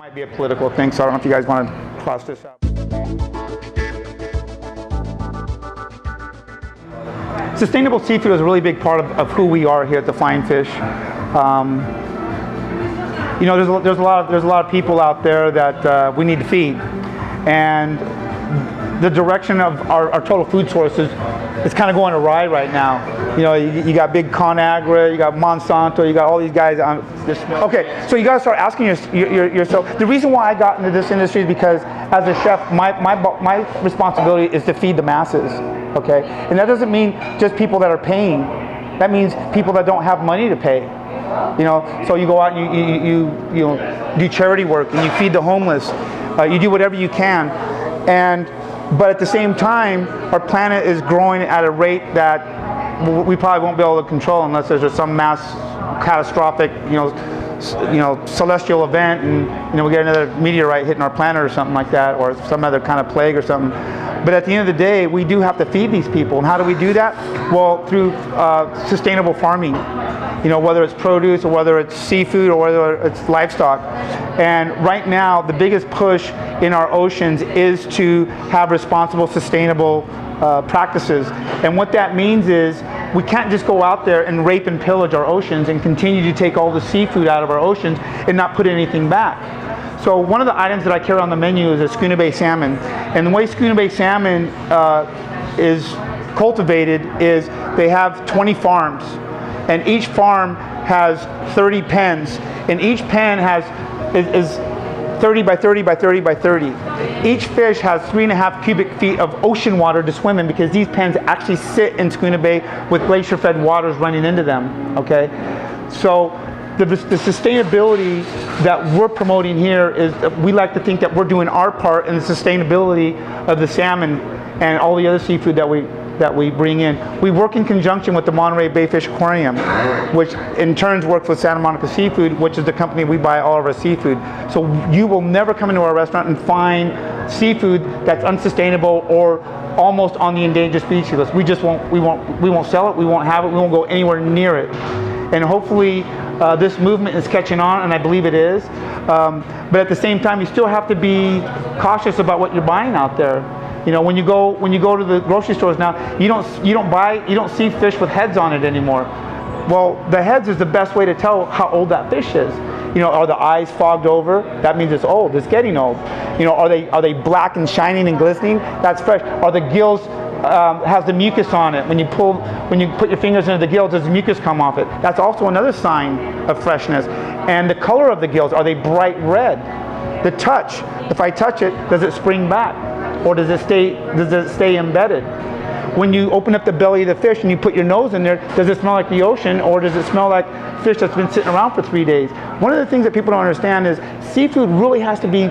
Might be a political thing, so I don't know if you guys want to cross this out. Sustainable seafood is a really big part of who we are here at the Flying Fish. You know, there's a lot of people out there that we need to feed, and the direction of our total food sources is kind of going awry right now. You know, you got big ConAgra, you got Monsanto, you got all these guys on this. Okay, so you got to start asking yourself. The reason why I got into this industry is because as a chef, my responsibility is to feed the masses. Okay, and that doesn't mean just people that are paying. That means people that don't have money to pay. You know, so you go out and you know, do charity work and you feed the homeless. You do whatever you can, but at the same time, our planet is growing at a rate that we probably won't be able to control unless there's some mass catastrophic, you know, celestial event, and you know, we get another meteorite hitting our planet or something like that, or some other kind of plague or something. But at the end of the day, we do have to feed these people, and how do we do that? Well, through sustainable farming. You know, whether it's produce or whether it's seafood or whether it's livestock. And right now, the biggest push in our oceans is to have responsible, sustainable practices. And what that means is we can't just go out there and rape and pillage our oceans and continue to take all the seafood out of our oceans and not put anything back. So one of the items that I carry on the menu is a Schooner Bay salmon. And the way Schooner Bay salmon is cultivated is they have 20 farms. And each farm has 30 pens, and each pen is 30 by 30 by 30 by 30. Each fish has 3.5 cubic feet of ocean water to swim in, because these pens actually sit in Schooner Bay with glacier-fed waters running into them. Okay, so the sustainability that we're promoting here is we like to think that we're doing our part in the sustainability of the salmon and all the other seafood that we bring in. We work in conjunction with the Monterey Bay Fish Aquarium, which in turn works with Santa Monica Seafood, which is the company we buy all of our seafood. So you will never come into our restaurant and find seafood that's unsustainable or almost on the endangered species list. We won't sell it, we won't have it, we won't go anywhere near it. And hopefully this movement is catching on, and I believe it is. But at the same time, you still have to be cautious about what you're buying out there. You know, when you go to the grocery stores now, you don't see fish with heads on it anymore. Well, the heads is the best way to tell how old that fish is. You know, are the eyes fogged over? That means it's old. It's getting old. You know, are they black and shining and glistening? That's fresh. Are the gills has the mucus on it? When you put your fingers into the gills, does the mucus come off it? That's also another sign of freshness. And the color of the gills, are they bright red? The touch, if I touch it, does it spring back? Or does it stay embedded? When you open up the belly of the fish and you put your nose in there, does it smell like the ocean, or does it smell like fish that's been sitting around for 3 days? One of the things that people don't understand is seafood really has to be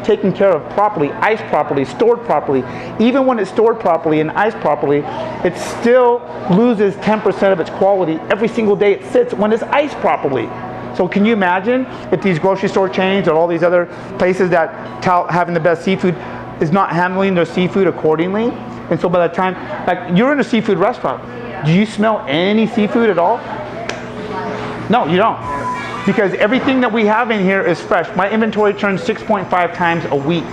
taken care of properly, iced properly, stored properly. Even when it's stored properly and iced properly, it still loses 10% of its quality every single day it sits when it's iced properly. So can you imagine if these grocery store chains or all these other places that tout having the best seafood is not handling their seafood accordingly? And so by the time, like, you're in a seafood restaurant, do you smell any seafood at all? No, you don't. Because everything that we have in here is fresh. My inventory turns 6.5 times a week.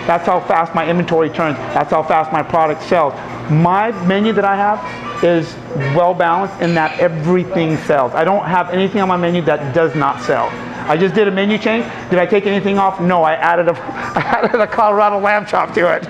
That's how fast my inventory turns. That's how fast my product sells. My menu that I have is well balanced in that everything sells. I don't have anything on my menu that does not sell. I just did a menu change. Did I take anything off? No, I added a Colorado lamb chop to it.